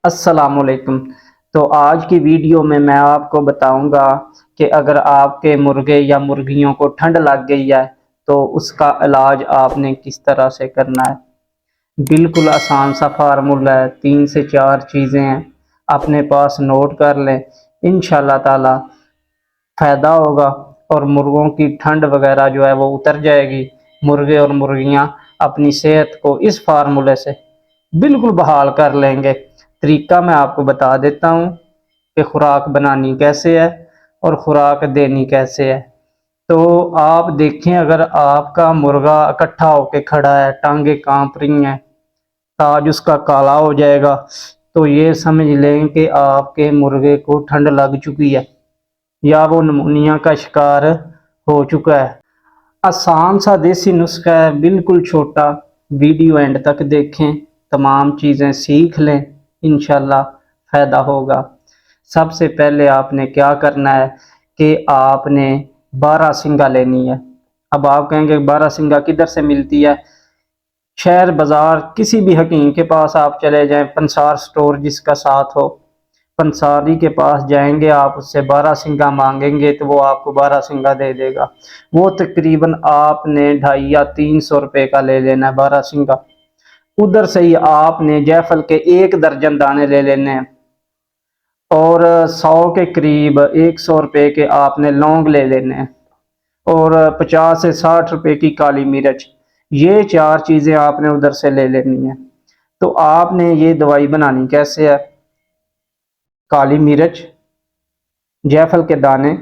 السلام علیکم۔ تو آج کی ویڈیو میں آپ کو بتاؤں گا کہ اگر آپ کے مرغے یا مرغیوں کو ٹھنڈ لگ گئی ہے تو اس کا علاج آپ نے کس طرح سے کرنا ہے۔ بالکل آسان سا فارمولہ ہے، 3 سے 4 چیزیں ہیں، اپنے پاس نوٹ کر لیں، انشاءاللہ تعالی فائدہ ہوگا اور مرغوں کی ٹھنڈ وغیرہ جو ہے وہ اتر جائے گی۔ مرغے اور مرغیاں اپنی صحت کو اس فارمولے سے بالکل بحال کر لیں گے۔ طریقہ میں آپ کو بتا دیتا ہوں کہ خوراک بنانی کیسے ہے اور خوراک دینی کیسے ہے۔ تو آپ دیکھیں، اگر آپ کا مرغا اکٹھا ہو کے کھڑا ہے، ٹانگیں کانپ رہی ہیں، تاج اس کا کالا ہو جائے گا، تو یہ سمجھ لیں کہ آپ کے مرغے کو ٹھنڈ لگ چکی ہے یا وہ نمونیا کا شکار ہو چکا ہے۔ آسان سا دیسی نسخہ ہے، بالکل چھوٹا، ویڈیو اینڈ تک دیکھیں، تمام چیزیں سیکھ لیں، انشاءاللہ فائدہ ہوگا۔ سب سے پہلے آپ نے کیا کرنا ہے کہ آپ نے 12 سنگا لینی ہے۔ اب آپ کہیں گے 12 سنگا کدھر سے ملتی ہے؟ شہر بازار کسی بھی حکیم کے پاس آپ چلے جائیں، پنسار سٹور جس کا ساتھ ہو، پنساری کے پاس جائیں گے، آپ اس سے 12 سنگا مانگیں گے تو وہ آپ کو 12 سنگا دے دے گا۔ وہ تقریباً آپ نے 250 یا 300 روپے کا لے لینا ہے 12 سنگا۔ ادھر سے ہی آپ نے جیفل کے 1 درجن دانے لے لینے ہیں اور 100 کے قریب 100 روپے کے آپ نے لونگ لے لینے ہیں اور 50 سے 60 روپے کی کالی مرچ۔ یہ 4 چیزیں آپ نے ادھر سے لے لینی ہیں۔ تو آپ نے یہ دوائی بنانی کیسے ہے؟ کالی مرچ، جیفل کے دانے،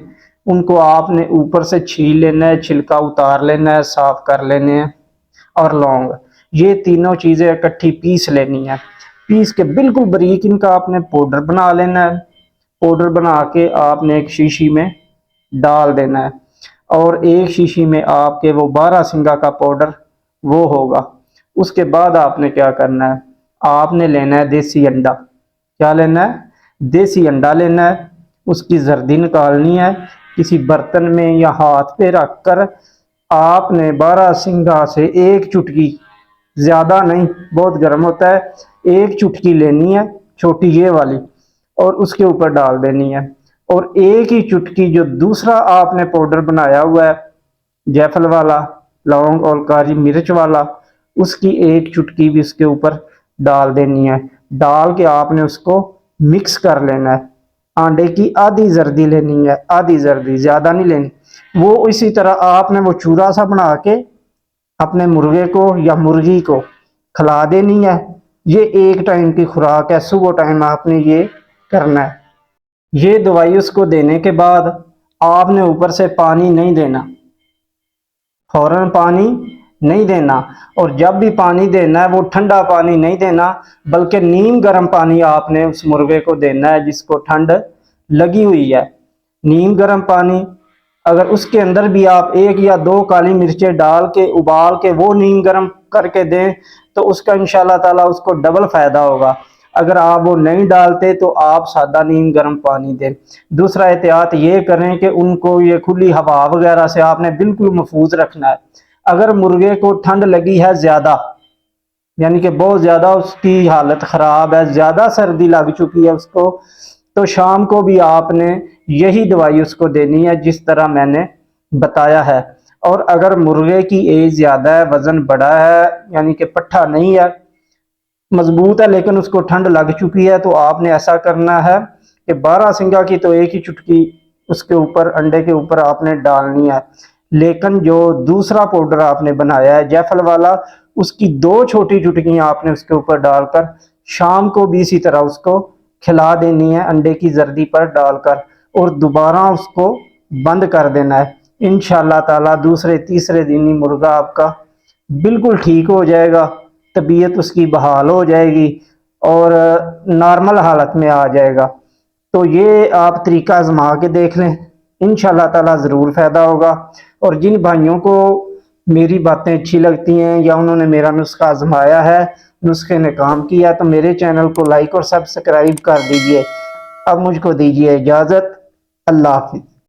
ان کو آپ نے اوپر سے چھیل لینا ہے، چھلکا اتار لینا ہے، صاف کر لینے ہیں، اور لونگ، یہ تینوں چیزیں اکٹھی پیس لینی ہے۔ پیس کے بالکل باریک ان کا آپ نے پاؤڈر بنا لینا ہے۔ پاؤڈر بنا کے آپ نے ایک شیشی میں ڈال دینا ہے اور ایک شیشی میں آپ کے وہ 12 سنگا کا پاؤڈر وہ ہوگا۔ اس کے بعد آپ نے کیا کرنا ہے؟ آپ نے لینا ہے دیسی انڈا۔ کیا لینا ہے؟ دیسی انڈا لینا ہے۔ اس کی زردی نکالنی ہے، کسی برتن میں یا ہاتھ پہ رکھ کر آپ نے 12 سنگا سے ایک چٹکی، زیادہ نہیں، بہت گرم ہوتا ہے، ایک چٹکی لینی ہے، چھوٹی یہ والی، اور اس کے اوپر ڈال دینی ہے۔ اور ایک ہی چٹکی جو دوسرا آپ نے پاؤڈر بنایا ہوا ہے، جیفل والا، لونگ اور کالی مرچ والا، اس کی ایک چٹکی بھی اس کے اوپر ڈال دینی ہے۔ ڈال کے آپ نے اس کو مکس کر لینا ہے۔ آنڈے کی آدھی زردی لینی ہے، آدھی زردی، زیادہ نہیں لینی۔ وہ اسی طرح آپ نے وہ چورا سا بنا کے اپنے مرغے کو یا مرغی کو کھلا دینی ہے۔ یہ ایک ٹائم کی خوراک ہے، صبح ٹائم آپ نے یہ کرنا ہے۔ یہ دوائی اس کو دینے کے بعد آپ نے اوپر سے پانی نہیں دینا، فوراً پانی نہیں دینا، اور جب بھی پانی دینا ہے وہ ٹھنڈا پانی نہیں دینا، بلکہ نیم گرم پانی آپ نے اس مرغے کو دینا ہے جس کو ٹھنڈ لگی ہوئی ہے۔ نیم گرم پانی، اگر اس کے اندر بھی آپ 1 یا 2 کالی مرچیں ڈال کے ابال کے وہ نیم گرم کر کے دیں تو اس کا انشاءاللہ تعالیٰ اس کو ڈبل فائدہ ہوگا۔ اگر آپ وہ نہیں ڈالتے تو آپ سادہ نیم گرم پانی دیں۔ دوسرا احتیاط یہ کریں کہ ان کو یہ کھلی ہوا وغیرہ سے آپ نے بالکل محفوظ رکھنا ہے۔ اگر مرغے کو ٹھنڈ لگی ہے زیادہ، یعنی کہ بہت زیادہ اس کی حالت خراب ہے، زیادہ سردی لگ چکی ہے اس کو، تو شام کو بھی آپ نے یہی دوائی اس کو دینی ہے جس طرح میں نے بتایا ہے۔ اور اگر مرغے کی ایج زیادہ ہے، وزن بڑا ہے، یعنی کہ پٹھا نہیں ہے، مضبوط ہے، لیکن اس کو ٹھنڈ لگ چکی ہے، تو آپ نے ایسا کرنا ہے کہ 12 سنگا کی تو ایک ہی چٹکی اس کے اوپر، انڈے کے اوپر آپ نے ڈالنی ہے، لیکن جو دوسرا پاؤڈر آپ نے بنایا ہے جیفل والا، اس کی 2 چھوٹی چٹکیاں آپ نے اس کے اوپر ڈال کر شام کو بھی اسی طرح اس کو کھلا دینی ہے، انڈے کی زردی پر ڈال کر، اور دوبارہ اس کو بند کر دینا ہے۔ انشاءاللہ تعالیٰ دوسرے تیسرے دن ہی مرغا آپ کا بالکل ٹھیک ہو جائے گا، طبیعت اس کی بحال ہو جائے گی اور نارمل حالت میں آ جائے گا۔ تو یہ آپ طریقہ آزما کے دیکھ لیں، انشاءاللہ تعالیٰ ضرور فائدہ ہوگا۔ اور جن بھائیوں کو میری باتیں اچھی لگتی ہیں یا انہوں نے میرا نسخہ آزمایا ہے، نسخے نے کام کیا، تو میرے چینل کو لائک اور سبسکرائب کر دیجئے۔ اب مجھ کو دیجیے اجازت، اللہ حافظ۔